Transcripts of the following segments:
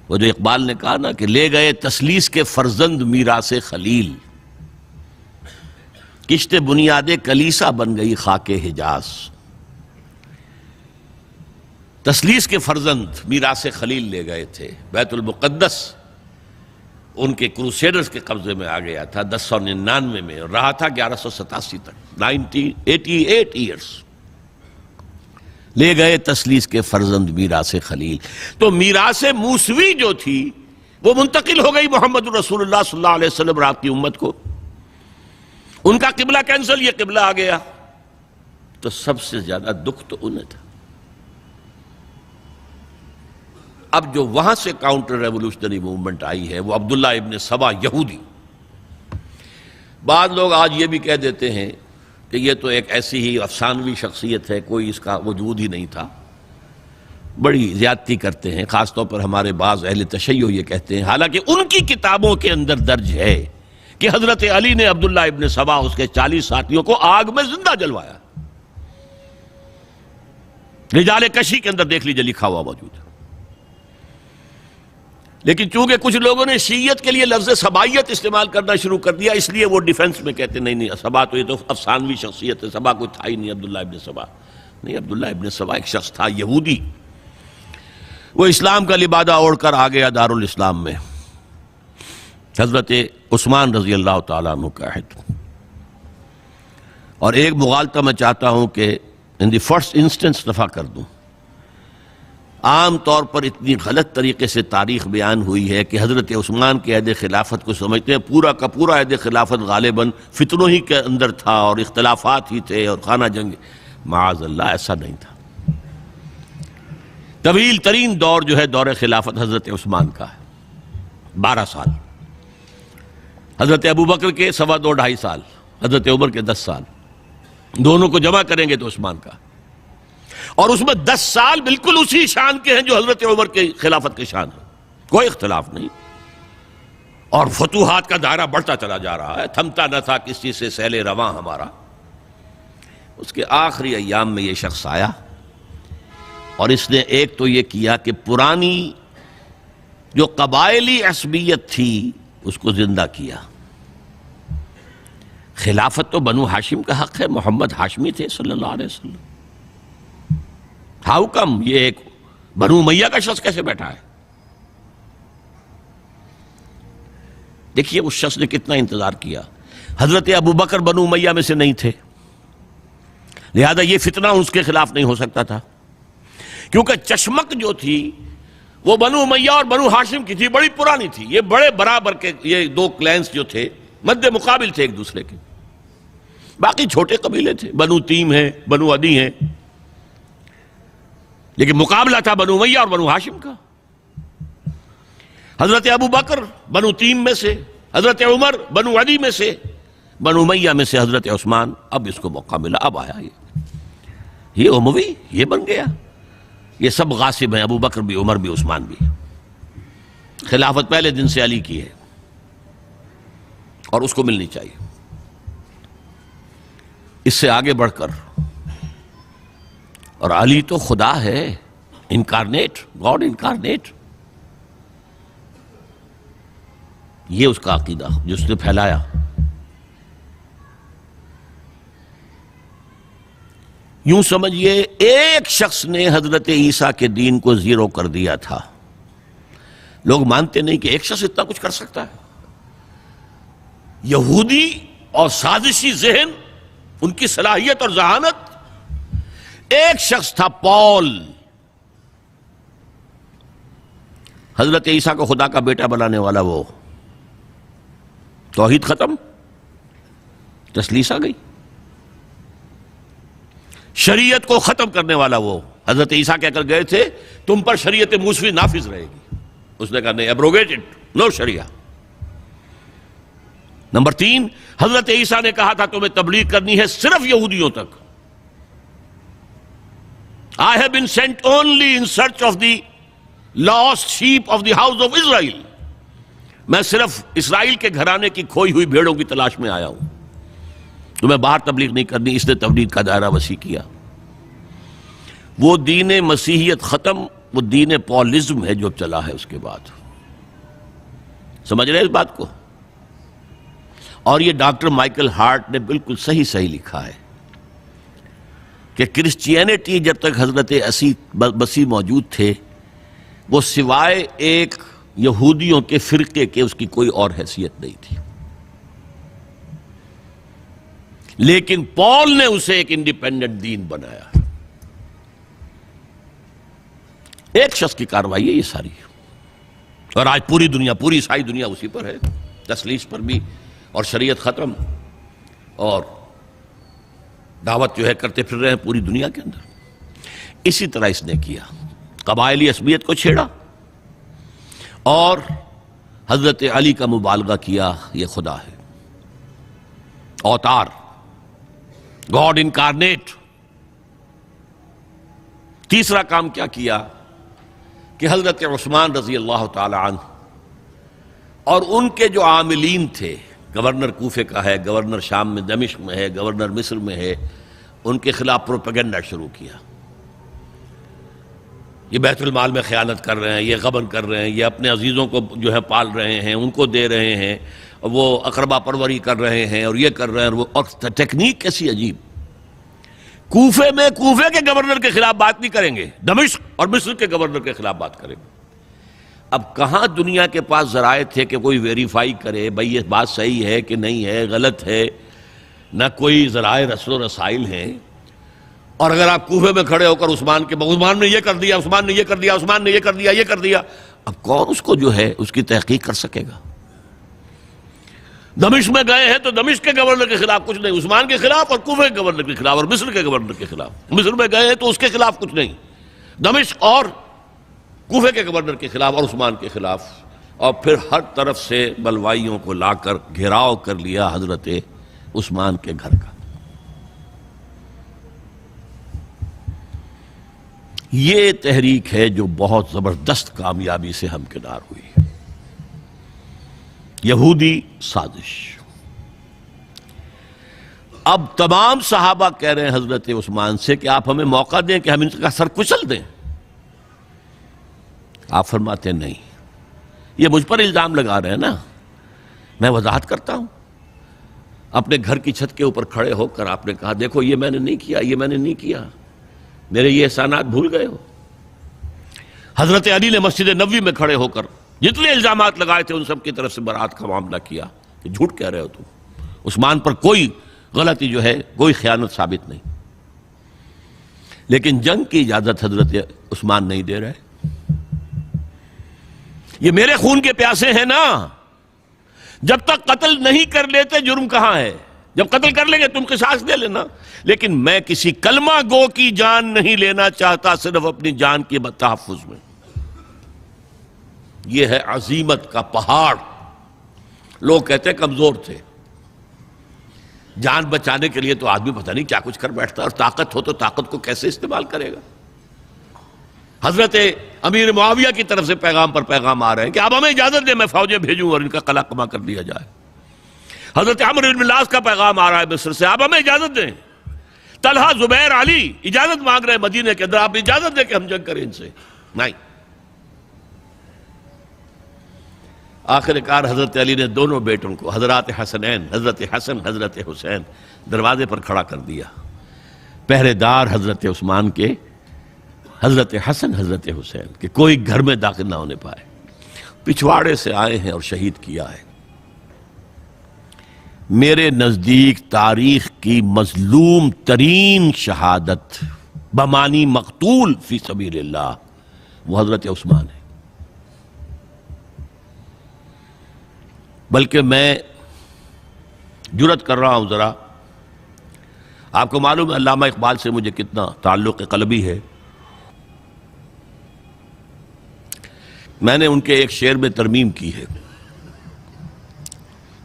وہ جو اقبال نے کہا نا کہ لے گئے تسلیس کے فرزند میراث خلیل، کشت بنیاد کلیسا بن گئی خاک حجاز۔ تسلیس کے فرزند میراث خلیل لے گئے تھے، بیت المقدس ان کے کروسیڈرز کے قبضے میں آ گیا تھا 1099 میں، اور رہا تھا 1187 تک، 88 ایئرز۔ لے گئے تسلیس کے فرزند میراث خلیل۔ تو میراث موسوی جو تھی وہ منتقل ہو گئی محمد رسول اللہ صلی اللہ علیہ وسلم رات کی امت کو، ان کا قبلہ کینسل، یہ قبلہ آ گیا۔ تو سب سے زیادہ دکھ تو انہیں تھا۔ اب جو وہاں سے کاؤنٹر ریولوشنری موومنٹ آئی ہے وہ عبداللہ ابن سبا یہودی۔ بعض لوگ آج یہ بھی کہہ دیتے ہیں کہ یہ تو ایک ایسی ہی افسانوی شخصیت ہے، کوئی اس کا وجود ہی نہیں تھا، بڑی زیادتی کرتے ہیں، خاص طور پر ہمارے بعض اہل تشیع یہ کہتے ہیں، حالانکہ ان کی کتابوں کے اندر درج ہے کہ حضرت علی نے عبداللہ ابن سبا اس کے 40 ساتھیوں کو آگ میں زندہ جلوایا۔ رجال کشی کے اندر دیکھ لیجیے لکھا ہوا موجود ہے۔ لیکن چونکہ کچھ لوگوں نے شیعت کے لیے لفظ سبائیت استعمال کرنا شروع کر دیا، اس لیے وہ ڈیفنس میں کہتے ہیں نہیں سبا تو یہ تو افسانوی شخصیت ہے، سبا کوئی تھا ہی نہیں عبداللہ ابن سبا۔ نہیں، عبداللہ ابن سبا ایک شخص تھا یہودی، وہ اسلام کا لبادہ اوڑھ کر آ گیا دارالاسلام میں، حضرت عثمان رضی اللہ تعالیٰ عنہ کا عہد۔ اور ایک مغالطہ میں چاہتا ہوں کہ ان دی فرسٹ انسٹنس دفع کر دوں۔ عام طور پر اتنی غلط طریقے سے تاریخ بیان ہوئی ہے کہ حضرت عثمان کے عہد خلافت کو سمجھتے ہیں پورا کا پورا عہد خلافت غالباً فتنوں ہی کے اندر تھا اور اختلافات ہی تھے اور خانہ جنگ۔ معاذ اللہ، ایسا نہیں تھا۔ طویل ترین دور جو ہے دور خلافت حضرت عثمان کا ہے، 12 سال۔ حضرت ابوبکر کے 2.5 سال، حضرت عمر کے 10 سال، دونوں کو جمع کریں گے تو عثمان کا، اور اس میں 10 سال بالکل اسی شان کے ہیں جو حضرت عمر کے خلافت کے شان ہے، کوئی اختلاف نہیں۔ اور فتوحات کا دائرہ بڑھتا چلا جا رہا ہے، تھمتا نہ تھا کس چیز سے سیل رواں ہمارا۔ اس کے آخری ایام میں یہ شخص آیا اور اس نے ایک تو یہ کیا کہ پرانی جو قبائلی عصبیت تھی اس کو زندہ کیا۔ خلافت تو بنو ہاشم کا حق ہے، محمد ہاشمی تھے صلی اللہ علیہ وسلم۔ ہاؤ کم یہ ایک بنو امیہ کا شخص کیسے بیٹھا ہے؟ دیکھیے اس شخص نے کتنا انتظار کیا۔ حضرت ابوبکر بنو امیہ میں سے نہیں تھے، لہذا یہ فتنہ اس کے خلاف نہیں ہو سکتا تھا، کیونکہ چشمک جو تھی وہ بنو امیہ اور بنو ہاشم کی تھی، بڑی پرانی تھی۔ یہ بڑے برابر کے یہ دو کلینز جو تھے مد مقابل تھے ایک دوسرے کے، باقی چھوٹے قبیلے تھے، بنو تیم ہیں، بنو عدی ہیں، لیکن مقابلہ تھا بنو امیہ اور بنو ہاشم کا۔ حضرت ابوبکر بنو تیم میں سے، حضرت عمر بنو عدی میں سے، بنو امیہ میں سے حضرت عثمان۔ اب اس کو موقع ملا، اب آیا یہ اموی، یہ بن گیا۔ یہ سب غاصب ہیں، ابوبکر بھی، عمر بھی، عثمان بھی۔ خلافت پہلے دن سے علی کی ہے اور اس کو ملنی چاہیے۔ اس سے آگے بڑھ کر، اور علی تو خدا ہے، انکارنیٹ، گاڈ انکارنیٹ، یہ اس کا عقیدہ جو اس نے پھیلایا۔ یوں سمجھئے ایک شخص نے حضرت عیسیٰ کے دین کو زیرو کر دیا تھا۔ لوگ مانتے نہیں کہ ایک شخص اتنا کچھ کر سکتا ہے۔ یہودی اور سازشی ذہن، ان کی صلاحیت اور ذہانت۔ ایک شخص تھا پال، حضرت عیسیٰ کو خدا کا بیٹا بنانے والا، وہ توحید ختم، تسلیس آ گئی۔ شریعت کو ختم کرنے والا وہ حضرت عیسیٰ کہہ کر گئے تھے تم پر شریعت موسوی نافذ رہے گی، اس نے کہا نہیں، ایبروگیٹڈ، نو شریعہ۔ نمبر 3، حضرت عیسیٰ نے کہا تھا تمہیں تبلیغ کرنی ہے صرف یہودیوں تک۔ I have been sent only in search of the lost sheep of the house of Israel۔ میں صرف اسرائیل کے گھرانے کی کھوئی ہوئی بھیڑوں کی تلاش میں آیا ہوں، تمہیں باہر تبلیغ نہیں کرنی۔ اس نے تبلیغ کا دائرہ وسیع کیا۔ وہ دین مسیحیت ختم، وہ دین پالزم ہے جو چلا ہے اس کے بعد. سمجھ رہے ہیں اس بات کو؟ اور یہ ڈاکٹر مائیکل ہارٹ نے بالکل صحیح لکھا ہے کہ کرسچینٹی جب تک حضرت مسیح موجود تھے وہ سوائے ایک یہودیوں کے فرقے کے اس کی کوئی اور حیثیت نہیں تھی. لیکن پال نے اسے ایک انڈیپینڈنٹ دین بنایا. ایک شخص کی کارروائی ہے یہ ساری، اور آج پوری دنیا، پوری عیسائی دنیا اسی پر ہے، تسلیس پر بھی، اور شریعت ختم، اور دعوت جو ہے کرتے پھر رہے ہیں پوری دنیا کے اندر. اسی طرح اس نے کیا، قبائلی عصبیت کو چھیڑا اور حضرت علی کا مبالغہ کیا یہ خدا ہے، اوتار، گاڈ انکارنیٹ. تیسرا کام کیا کیا کہ حضرت عثمان رضی اللہ تعالی عنہ اور ان کے جو عاملین تھے، گورنر کوفے کا ہے، گورنر شام میں دمشق میں ہے، گورنر مصر میں ہے، ان کے خلاف پروپیگنڈا شروع کیا. یہ بیت المال میں خیانت کر رہے ہیں، یہ غبن کر رہے ہیں، یہ اپنے عزیزوں کو جو ہے پال رہے ہیں، ان کو دے رہے ہیں، وہ اقربا پروری کر رہے ہیں، اور یہ کر رہے ہیں، اور ٹیکنیک کیسی عجیب. کوفے میں کوفے کے گورنر کے خلاف بات نہیں کریں گے، دمشق اور مصر کے گورنر کے خلاف بات کریں گے. اب کہاں دنیا کے پاس ذرائع تھے کہ کوئی ویریفائی کرے بھئی یہ بات صحیح ہے کہ نہیں ہے، غلط ہے؟ نہ کوئی ذرائع رسل و رسائل ہیں. اور اگر آپ کوفے میں کھڑے ہو کر عثمان نے یہ کر دیا، عثمان نے یہ کر دیا، عثمان نے یہ کر دیا، یہ کر دیا، اب کون اس کو جو ہے اس کی تحقیق کر سکے گا؟ دمشق میں گئے ہیں تو دمشق کے گورنر کے خلاف کچھ نہیں، عثمان کے خلاف، اور کوفے کے گورنر کے خلاف، اور مصر کے گورنر کے خلاف. مصر میں گئے ہیں تو اس کے خلاف کچھ نہیں، دمشق اور کوفے کے گورنر کے خلاف اور عثمان کے خلاف. اور پھر ہر طرف سے بلوائیوں کو لا کر گھیراؤ کر لیا حضرت عثمان کے گھر کا. یہ تحریک ہے جو بہت زبردست کامیابی سے ہمکنار ہوئی. یہودی سازش. اب تمام صحابہ کہہ رہے ہیں حضرت عثمان سے کہ آپ ہمیں موقع دیں کہ ہم ان کا سر کچل دیں. آپ فرماتے ہیں نہیں، یہ مجھ پر الزام لگا رہے ہیں نا، میں وضاحت کرتا ہوں. اپنے گھر کی چھت کے اوپر کھڑے ہو کر آپ نے کہا دیکھو یہ میں نے نہیں کیا، یہ میں نے نہیں کیا، میرے یہ احسانات بھول گئے ہو. حضرت علی نے مسجد نبوی میں کھڑے ہو کر جتنے الزامات لگائے تھے ان سب کی طرف سے برات کا معاملہ کیا کہ جھوٹ کہہ رہے ہو تم، عثمان پر کوئی غلطی جو ہے، کوئی خیانت ثابت نہیں. لیکن جنگ کی اجازت حضرت عثمان نہیں دے رہے. یہ میرے خون کے پیاسے ہیں نا، جب تک قتل نہیں کر لیتے جرم کہاں ہے؟ جب قتل کر لیں گے تم قصاص دے لینا. لیکن میں کسی کلمہ گو کی جان نہیں لینا چاہتا، صرف اپنی جان کے تحفظ میں. یہ ہے عزیمت کا پہاڑ. لوگ کہتے ہیں کمزور تھے. جان بچانے کے لیے تو آدمی پتہ نہیں کیا کچھ کر بیٹھتا ہے، اور طاقت ہو تو طاقت کو کیسے استعمال کرے گا. حضرت امیر معاویہ کی طرف سے پیغام پر پیغام آ رہے ہیں کہ اب ہمیں اجازت دیں میں فوجیں بھیجوں اور ان کا قلع کما کر دیا جائے. حضرت عمرو بن العاص کا پیغام آ رہا ہے مصر سے، آپ ہمیں اجازت دیں. طلحہ، زبیر، علی اجازت مانگ رہے ہیں مدینے کے اندر، آپ اجازت دیں کہ ہم جنگ کریں ان سے. نہیں. آخر کار حضرت علی نے دونوں بیٹوں کو، حضرات حسنین، حضرت حسن، حضرت حسین، دروازے پر کھڑا کر دیا. پہرے دار حضرت عثمان کے، حضرت حسن، حضرت حسین کہ کوئی گھر میں داخل نہ ہونے پائے. پچھواڑے سے آئے ہیں اور شہید کیا ہے. میرے نزدیک تاریخ کی مظلوم ترین شہادت بمانی مقتول فی سبیل اللہ وہ حضرت عثمان ہے. بلکہ میں جرات کر رہا ہوں ذرا، آپ کو معلوم ہے علامہ اقبال سے مجھے کتنا تعلق قلبی ہے. میں نے ان کے ایک شعر میں ترمیم کی ہے،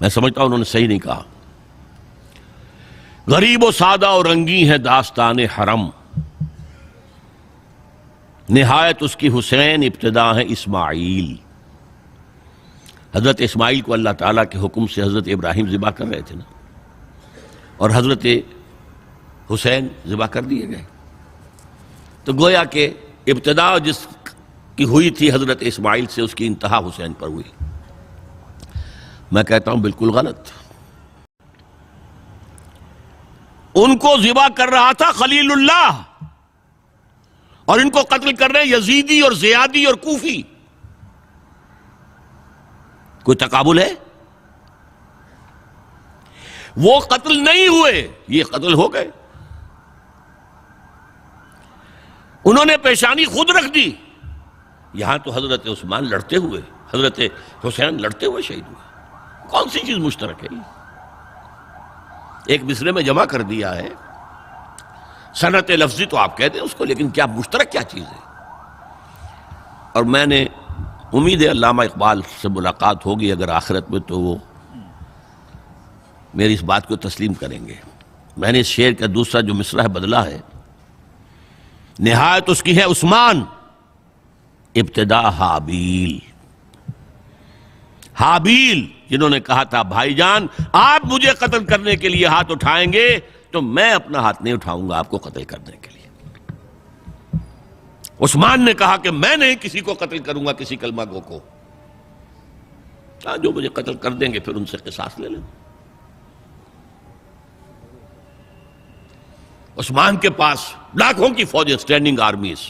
میں سمجھتا ہوں انہوں نے صحیح نہیں کہا. غریب و سادہ اور رنگی ہے داستان حرم، نہایت اس کی حسین ابتدا ہے اسماعیل. حضرت اسماعیل کو اللہ تعالیٰ کے حکم سے حضرت ابراہیم ذبح کر رہے تھے نا، اور حضرت حسین ذبح کر دیے گئے. تو گویا کہ ابتدا جس کی ہوئی تھی حضرت اسماعیل سے، اس کی انتہا حسین پر ہوئی۔ میں کہتا ہوں بالکل غلط۔ ان کو ذبح کر رہا تھا خلیل اللہ، اور ان کو قتل کر رہے ہیں یزیدی اور زیادی اور کوفی۔ کوئی تقابل ہے؟ وہ قتل نہیں ہوئے، یہ قتل ہو گئے۔ انہوں نے پیشانی خود رکھ دی۔ یہاں تو حضرت عثمان لڑتے ہوئے، حضرت حسین لڑتے ہوئے شہید ہوئے۔ کون سی چیز مشترک ہے؟ ایک مصرے میں جمع کر دیا ہے، صنعت لفظی تو آپ کہتے ہیں اس کو، لیکن کیا مشترک کیا چیز ہے؟ اور میں نے امید ہے علامہ اقبال سے ملاقات ہوگی اگر آخرت میں، تو وہ میری اس بات کو تسلیم کریں گے۔ میں نے اس شعر کا دوسرا جو مصرع ہے بدلا ہے، نہایت اس کی ہے عثمان، ابتدا حابیل۔ حابیل جنہوں نے کہا تھا بھائی جان آپ مجھے قتل کرنے کے لیے ہاتھ اٹھائیں گے تو میں اپنا ہاتھ نہیں اٹھاؤں گا آپ کو قتل کرنے کے لیے۔ عثمان نے کہا کہ میں نہیں کسی کو قتل کروں گا، کسی کلمہ گو کو، جو مجھے قتل کر دیں گے پھر ان سے قصاص لے لیں۔ عثمان کے پاس لاکھوں کی فوجیں، سٹینڈنگ آرمیز،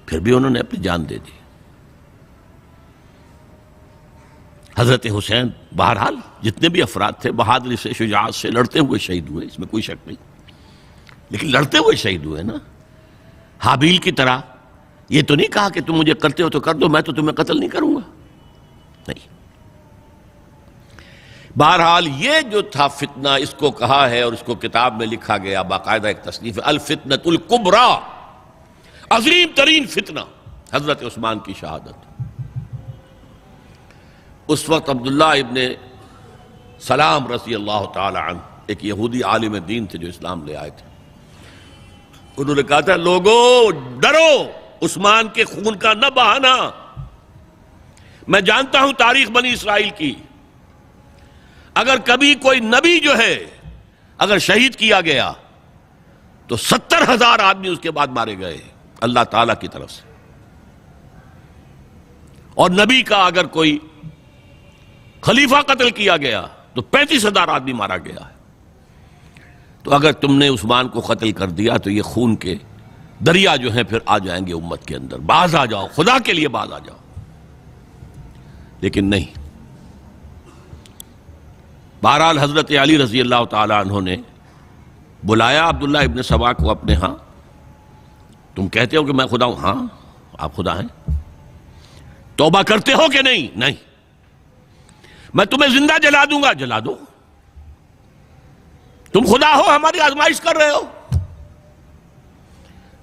پھر بھی انہوں نے اپنی جان دے دی۔ حضرت حسین بہرحال جتنے بھی افراد تھے بہادری سے، شجاعت سے لڑتے ہوئے شہید ہوئے، اس میں کوئی شک نہیں، لیکن لڑتے ہوئے شہید ہوئے نا۔ حابیل کی طرح یہ تو نہیں کہا کہ تم مجھے کرتے ہو تو کر دو، میں تو تمہیں قتل نہیں کروں گا، نہیں۔ بہرحال یہ جو تھا فتنہ، اس کو کہا ہے اور اس کو کتاب میں لکھا گیا، باقاعدہ ایک تصنیف ہے، الفتنۃ الکبریٰ، عظیم ترین فتنہ، حضرت عثمان کی شہادت۔ اس وقت عبداللہ ابن سلام رضی اللہ تعالی عنہ ایک یہودی عالم دین تھے جو اسلام لے آئے تھے، انہوں نے کہا تھا لوگو ڈرو، عثمان کے خون کا نہ بہانا۔ میں جانتا ہوں تاریخ بنی اسرائیل کی، اگر کبھی کوئی نبی جو ہے اگر شہید کیا گیا تو 70,000 آدمی اس کے بعد مارے گئے اللہ تعالیٰ کی طرف سے، اور نبی کا اگر کوئی خلیفہ قتل کیا گیا تو 35,000 آدمی مارا گیا ہے۔ تو اگر تم نے عثمان کو قتل کر دیا تو یہ خون کے دریا جو ہیں پھر آ جائیں گے امت کے اندر، باز آ جاؤ، خدا کے لیے باز آ جاؤ۔ لیکن نہیں، بہرحال حضرت علی رضی اللہ تعالی عنہ نے بلایا عبداللہ ابن سبا کو اپنے ہاں۔ تم کہتے ہو کہ میں خدا ہوں؟ ہاں آپ خدا ہیں۔ توبہ کرتے ہو کہ نہیں؟ نہیں۔ میں تمہیں زندہ جلا دوں گا، جلا دو، تم خدا ہو، ہماری آزمائش کر رہے ہو۔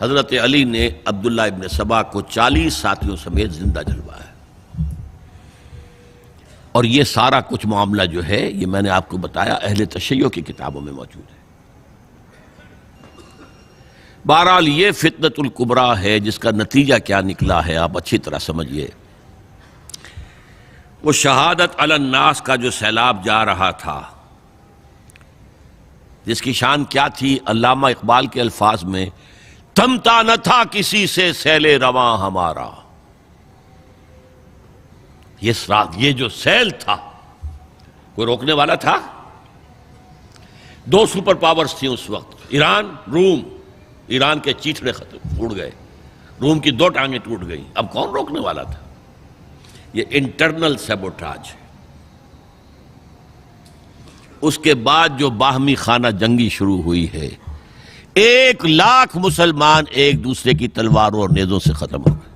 حضرت علی نے عبداللہ ابن سبا کو 40 ساتھیوں سمیت زندہ جلوایا، اور یہ سارا کچھ معاملہ جو ہے یہ میں نے آپ کو بتایا اہل تشیع کی کتابوں میں موجود ہے۔ بہرحال یہ فتنۃ الکبریٰ ہے، جس کا نتیجہ کیا نکلا ہے آپ اچھی طرح سمجھیے۔ وہ شہادت علی الناس کا جو سیلاب جا رہا تھا، جس کی شان کیا تھی، علامہ اقبال کے الفاظ میں تھمتا نہ تھا کسی سے سیل رواں ہمارا۔ یہ جو سیل تھا کوئی روکنے والا تھا؟ 2 سپر پاورز تھیں اس وقت، ایران، روم۔ ایران کے چیتڑے ختم ٹوٹ گئے، روم کی 2 ٹانگیں ٹوٹ گئیں، اب کون روکنے والا تھا؟ یہ انٹرنل سیبوٹاج ہے۔ اس کے بعد جو باہمی خانہ جنگی شروع ہوئی ہے، 1 لاکھ مسلمان ایک دوسرے کی تلواروں اور نیزوں سے ختم ہو گئے۔